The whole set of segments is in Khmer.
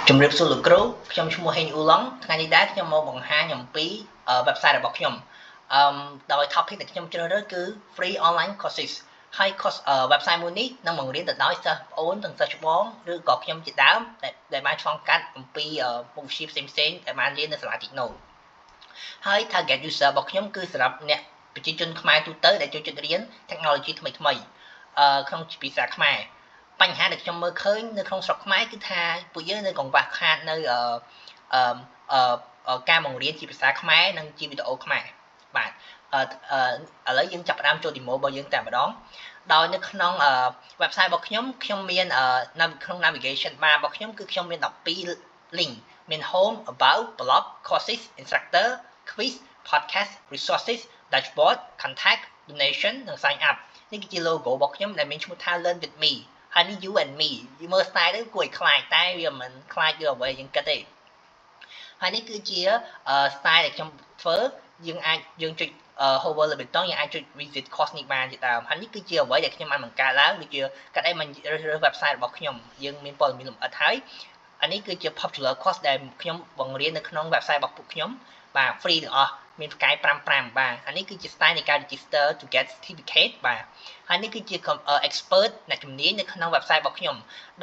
ជំរាបសួរលោកគ្រូខ្ញុំឈ្មោះហេងអ៊ូឡុងថ្ងៃនេះដែរខ្ញុំមកបង្ហាញអំពី website របស់ខ្ញុំដោយ topic ដែលខ្ញុំជ្រើសរើសគឺ free online courses ហើយ course website មួយនេះនឹងបង្រៀនទៅដោយសិស្សប្អូនទាំងសិស្សច្បងឬក៏ខ្ញុំជាដើមដែលបានឆ្លងកាត់អំពីមុខវិជ្ជាផ្សេងៗដែលបានរៀននៅសាលាតិចណូហើយ target user របស់ខ្ញុំគឺសម្រាប់អ្នកប្រជាជនខ្មែរទូទៅដែលចូលចិត្តរៀន technology ថ្មីៗក្នុងភាសាខ្មែរបញ្ហាដែលខ្ញុំមើលឃើញនៅក្នុងស្រុកខ្មែរគឺថាពួកយើងនៅកង្វះខាតនៅការបង្រៀនជាភាសាខ្មែរនិងជាវីដេអូខ្មែរបាទឥឡូវយើងចាប់ផ្ដើមចូល demo របស់យើងតែម្ដងដោយនៅក្នុងwebsite របស់ខ្ញុំមានក្នុង navigation bar របស់ខ្ញុំគឺខ្ញុំមាន12 link មាន home about blog courses instructor quiz podcast resources dashboard contact donation និង sign up នេះគឺជា logo របស់ខ្ញុំដែលមានឈ្មោះថា learn with meហើយនេះ you and me មើល style ទៅគួរឲ្យខ្លាចតែវាមិនខ្លាចដូចអ្វីយើងគិតទេហើយនេះគឺជា style ដែលខ្ញុំធ្វើយើងចុច hover លើប៊ូតុងយើងអាចចុច visit course នេះបានជាដើមហើយនេះគឺជាអ្វីដែលខ្ញុំបានបង្កើតឡើងដូចជាកាត់អីមិនរើស website របស់ខ្ញុំយើងមានព័ត៌មានលម្អិតហើយអានេះគឺជា popular course ដែលខ្ញុំបង្រៀននៅក្នុង website របស់ពួកខ្ញុំបាទ free ទាំងអស់មានផ្កាយ55បាទអានេះគឺជា style នៃការ register to get certificate បាទហើយនេះគឺជា expert អ្នកជំនាញនៅក្នុង website របស់ខ្ញុំ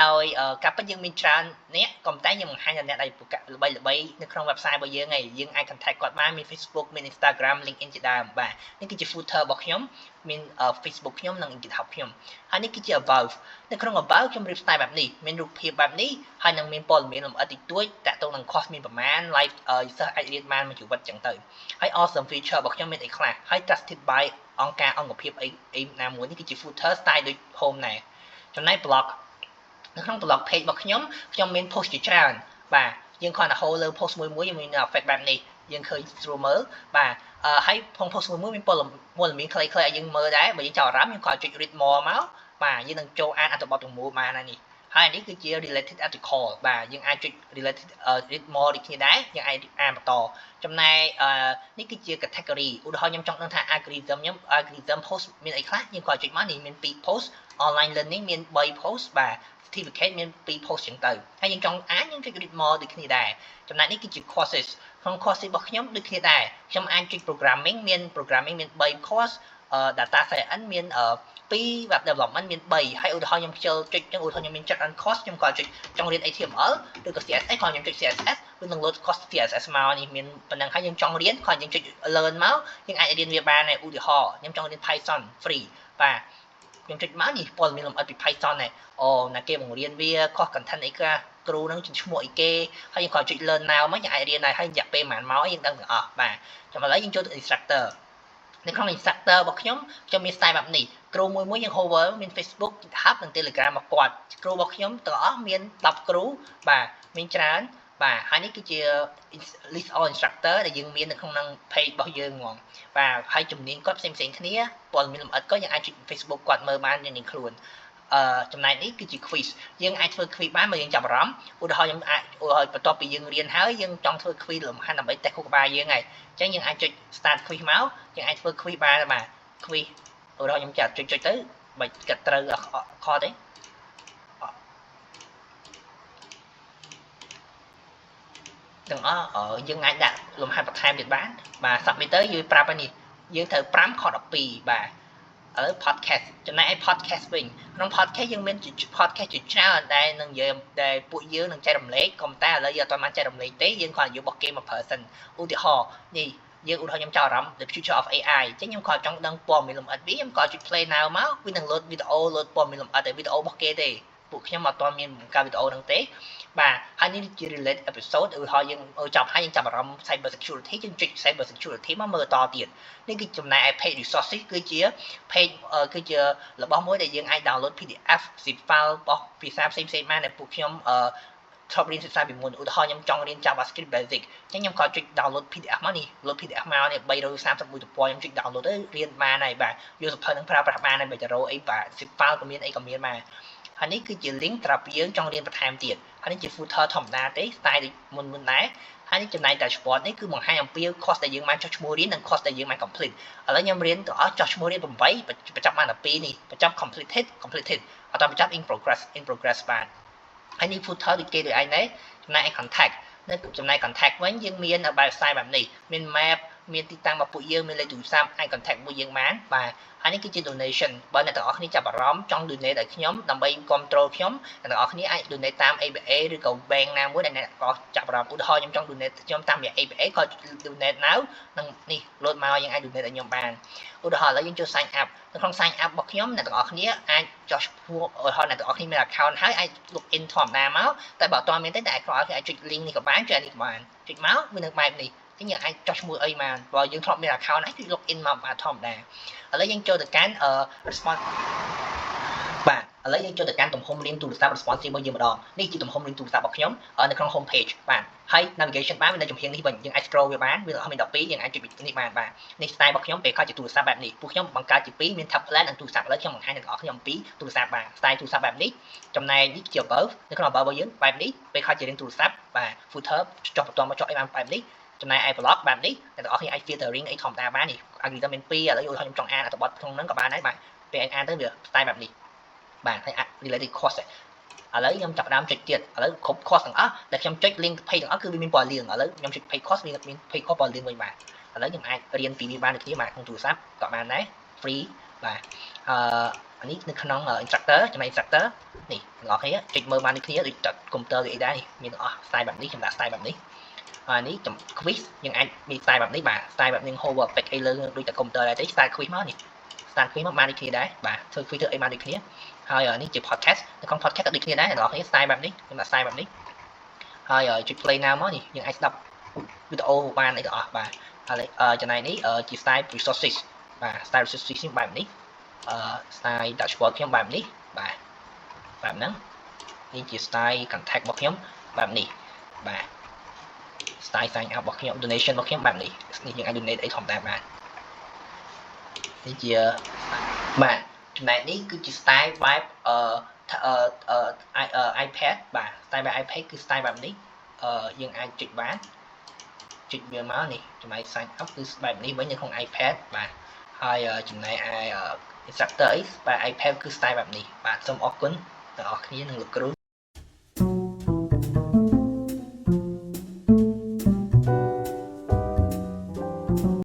ដោយការពិតយើងមានច្រើនអ្នកក៏តែយើងបង្ហាញដល់អ្នកដែលល្បីនៅក្នុង website របស់យើងហើយយើងអាច contact គាត់បានមាន Facebook មាន Instagram LinkedIn ជាដើមបាទនេះគឺជា footer របស់ខ្ញុំមាន Facebook ខ្ញុំនិង GitHub ខ្ញុំហើយនេះគឺជា about នៅក្នុង about ខ្ញុំរៀប style បែបនេះមានរូបភាពបែបនេះហើយនឹងមានព័ត៌មានលម្អិតតិចតួចតាក់ទងនឹង course មានប្រមាណ live សិស្សអាចរៀនបានមួយជីវិតចឹងទៅហើយ awesome feature របស់ខ្ញុំមានអីខ្លះហើយ trusted by អង្គការអង្គភាពអីណាមួយនេះគឺជា footer style ដូច home ដែរចំណែក blog នៅក្នុង blog page របស់ខ្ញុំមាន post ជាច្រើនបាទយើងគ្រាន់តែ hold លើ post មួយយើងមាន effect បែបនេះយើងឃើញស្រួលមើលបាទហើយក្នុង post មួយមានព័ត៌មានខ្លីៗឲ្យយើងមើលដែរបើយើងចាប់អារម្មណ៍យើងគ្រាន់តែចុច read more មកបាទយើងនឹងចូលអានអត្ថបទទាំងមូលបានហើយនេះហើយនេះគឺជា related article បាទយើងអាចចុច related read more ដូចគ្នាដែរយើងអាចអានបន្តចំណែកនេះគឺជា category ឧទាហរណ៍ខ្ញុំចង់ដឹងថា algorithm post មានអីខ្លះយើងគាត់ចុចមកនេះមាន2 post online learning មាន3 post បាទ certificate មាន2 post ចឹងទៅហើយយើងចង់អានយើងចុច read more ដូចគ្នាដែរចំណែកនេះគឺជា courses ក្នុង courses របស់ខ្ញុំដូចគ្នាដែរខ្ញុំអាចចុច programming មាន 3 course data science មាន2 web development មាន3ហើយឧទាហរណ៍ខ្ញុំខ្ជិលចុចចឹងឧទាហរណ៍ខ្ញុំមានចិត្ត run course ខ្ញុំក៏ចង់រៀន HTML ឬក៏ CSS ក៏ខ្ញុំចុច CSS វានឹង load course CSS មកនេះមានប៉ុណ្ណឹងហើយយើងចង់រៀនក៏យើងចុច learn មកយើងអាចរៀនវាបានដែរឧទាហរណ៍ខ្ញុំចង់រៀន Python free បាទខ្ញុំចុចមកនេះព័ត៌មានលម្អិតពី Python ដែរអូណាគេបង្រៀនវា course content អីខ្លះគ្រូនឹងឈ្មោះអីគេហើយយើងក៏ចុច learn now មកយើងអាចរៀនដែរហើយរយៈពេលប៉ុន្មានម៉ោងយើងដឹងទាំងអស់បាទចាំឥឡូវយើងចូលទៅ instructor នៅក្នុង instructor របស់ខ្ញុំមាន style បែបនេះគ្រូមួយយើង hover មាន Facebook GitHub និង Telegram របស់គាត់គ្រូរបស់ខ្ញុំទាំងអស់មាន10គ្រូបាទមានច្រើនបាទហើយនេះគឺជា list all instructor ដែលយើងមាននៅក្នុង page របស់យើងហ្មងបាទហើយជំនាញគាត់ផ្សេងគ្នាព័ត៌មានលម្អិតក៏យើងអាចចុច Facebook គាត់មើលបានយ៉ាងនេះខ្លួនចំណែកនេះគឺជា quiz យើងអាចធ្វើ quiz បានបើយើងចាប់អារម្មណ៍ឧទាហរណ៍ខ្ញុំអាចបន្ទាប់ពីយើងរៀនហើយយើងចង់ធ្វើ quiz លំហាត់ដើម្បីតេស្តខួរក្បាលយើងហើយអញ្ចឹងយើងអាចចុច start quiz មកយើងអាចធ្វើ quiz បានបាទ quiz ឧទាហរណ៍ខ្ញុំចាត់ចុចទៅបើគិតត្រូវខទេទាំងអស់យើងអាចដាក់លំហាត់បន្ថែមទៀតបានបាទ submit ទៅយើងប្រាប់ហើយនេះយើងត្រូវ5ខ12បាទឥឡូវ podcast ចំណែកឯ podcast វិញក្នុង podcast យើងមាន podcast ជាច្រើនដែលនឹងនិយាយដែលពួកយើងនឹងចែករំលែកក៏តែឥឡូវយើងអត់ទាន់បានចែករំលែកទេយើងគ្រាន់តែយករបស់គេមកប្រើសិនឧទាហរណ៍នេះយើងឧទាហរណ៍ខ្ញុំចាប់អារម្មណ៍ The Future of AI អញ្ចឹងខ្ញុំក៏ចង់ដឹងព័ត៌មានលម្អិតវាខ្ញុំក៏ចុច play now មកវានឹង load វីដេអូ load ព័ត៌មានលម្អិតវីដេអូរបស់គេទេពួកខ្ញុំអត់ទាន់មានបង្កើតវីដេអូហ្នឹងទេបាទហើយនេះជា relate episode ឧទាហរណ៍យើងចាប់ហើយយើងចាប់អារម្មណ៍ cyber security យើងចុច cyber security មកមើលតទៀតនេះគឺចំណែកឯ page resources គឺជា page គឺជារបស់មួយដែលយើងអាច download PDF zip file របស់ភាសាផ្សេងបានដែលពួកខ្ញុំធ្លាប់រៀនសិក្សាពីមុនឧទាហរណ៍ខ្ញុំចង់រៀន JavaScript basic អញ្ចឹងខ្ញុំក៏ចុច download PDF មកនេះ load PDF មកនេះ331ទំព័រខ្ញុំចុច download ទៅរៀនបានហើយបាទយកសៀវភៅនឹងប្រើប្រាស់បានហើយបើចរោអីបាទ zip file ក៏មានអីក៏មានបានហើយនេះគឺជា link សម្រាប់យើងចង់រៀនបន្ថែមទៀតហើយនេះជា footer ធម្មតាទេ style ដូចមុនដែរហើយនេះចំណែក dashboard នេះគឺបង្ហាញអំពី course ដែលយើងបានចុះឈ្មោះរៀននិង course ដែលយើងបាន complete ឥឡូវខ្ញុំរៀនទាំងអស់ចុះឈ្មោះរៀន8បញ្ចប់បាន12នេះបញ្ចប់ completed អត់ដល់បញ្ចប់ in progress បាទហើយនេះ footer ដូចគេដូចឯងដែរ ចំណែក contact នៅចំណែក contact វិញយើងមានបែប style បែបនេះមាន map មានទីតាំងរបស់ពួកយើងមានលេខទូរស័ព្ទអាច contact មួយយើងបានបាទហើយនេះគឺជា donation បើអ្នកទាំងអស់គ្នាចាប់អារម្មណ៍ចង់ donate ឲ្យខ្ញុំដើម្បីគ្រប់គ្រងខ្ញុំអ្នកទាំងអស់គ្នាអាច donate តាម ABA ឬក៏ bank ណាមួយដែលអ្នកក៏ចាប់អារម្មណ៍ឧទាហរណ៍ខ្ញុំចង់ donate ខ្ញុំតាមរយៈ ABA ក៏ donate now នឹងនេះ load មកយើងអាច donate ឲ្យខ្ញុំបានឧទាហរណ៍ឥឡូវយើងចូល sign up នៅក្នុង sign up របស់ខ្ញុំអ្នកទាំងអស់គ្នាអាចចុះឈ្មោះឧទាហរណ៍អ្នកទាំងអស់គ្នាមាន account ហើយអាច log in ធម្មតាមកតែបើអត់ទាន់មានទេតែអ្នកទាំងអស់គ្នាអាចចុច link នេះក៏បានចុចនេះក៏បានចុចមកមាននឹងបែបនេះចឹងយើងអាចចុះឈ្មោះអីបានបើយើងធ្លាប់មាន account ហើយគឺ log in មកបានធម្មតាឥឡូវយើងចូលទៅកាន់response បាទឥឡូវយើងចូលទៅកាន់ទំហំលានទូរស័ព្ទ response របស់យើងម្ដងនេះជាទំហំលានទូរស័ព្ទរបស់ខ្ញុំនៅក្នុង home page បាទហើយ navigation bar វានៅចំហៀងនេះវិញយើងអាច scroll វាបានវាអស់មាន12យើងអាចចុចនេះបានបាទនេះ style របស់ខ្ញុំពេលខ្លះជាទូរស័ព្ទបែបនេះពួកខ្ញុំបង្កើតជា2មាន tab plan និងទូរស័ព្ទឥឡូវខ្ញុំបង្ហាញអ្នកនរគ្នាអំពីទូរស័ព្ទបាទ style ទូរស័ព្ទបែបនេះចំណែកនេះជា above នៅក្នុង above របស់យើងបែបនេះពេលខ្លះជារៀងទូរស័ព្ទបាទ footer ចុះបន្តមកចុះអីបានបែបនេះចំណែក i block បែបនេះអ្នកនរគ្នាអាច filtering អីធម្មតាបាននេះ algorithm មាន2ឥឡូវខ្ញុំចង់អានអត្ថបទក្នុងហ្នឹងក៏បានដែរបាទពេលអានទៅវា style បែបនេះបាទហើយ related cost ឥឡូវខ្ញុំចាប់ដើមចុចទៀតឥឡូវគ្រប់ cost ទាំងអស់ដែលខ្ញុំចុច link page ទាំងអស់គឺវាមានពណ៌លឿងឥឡូវខ្ញុំចុច page cost វាមាន page cost ពណ៌លឿងវិញបាទឥឡូវខ្ញុំអាចរៀនពីនេះបានដូចគ្នាបាទក្នុងទូរស័ព្ទក៏បានដែរ free បាទអានេះនៅក្នុង instructor ចំណែក instructor នេះទាំងអស់គ្នាចុចមើលបានដូចគ្នាដូច computer វាអីដែរនេះមានទាំងអស់ style បែបនេះខ្ញុំដាក់ style បែបនេះហើយនេះ quiz យើងអាចមាន style បែបនេះបាទ style បែបនេះ hover pick អីលើដូចតែ computer ដែរទេ style quiz មកនេះ style quiz មកបានដូចគ្នាដែរបាទធ្វើ quiz ធ្វើអីបានដូចគ្នាហើយនេះជា podcast នៅក្នុង podcast ក៏ដូចគ្នាដែរអ្នកនរគ្នា style បែបនេះខ្ញុំដាក់ style បែបនេះហើយចុច play now មកនេះយើងអាចស្ដាប់វីដេអូបានអីទាំងអស់បាទហើយចំណែកនេះជា style resources បាទ style resources ខ្ញុំបែបនេះ style dashboard ខ្ញុំបែបនេះបាទបែបហ្នឹងនេះជា style contact របស់ខ្ញុំបែបនេះបាទ style sign up របស់ខ្ញុំ donation របស់ខ្ញុំបែបនេះនេះយើងអាច donate អីធម្មតាបាននេះជាបាទចំណែកនេះគឺជា style បែបiPad បាទ style បែប iPad គឺ style បែបនេះយើងអាចចុចបានចុចវាមកនេះចំណែក sign up គឺបែបនេះវិញនៅក្នុង iPad បាទហើយចំណែកinstructor អីបែប iPad គឺ style បែបនេះបាទសូមអរគុណទាំងអស់គ្នានិងលោកគ្រូ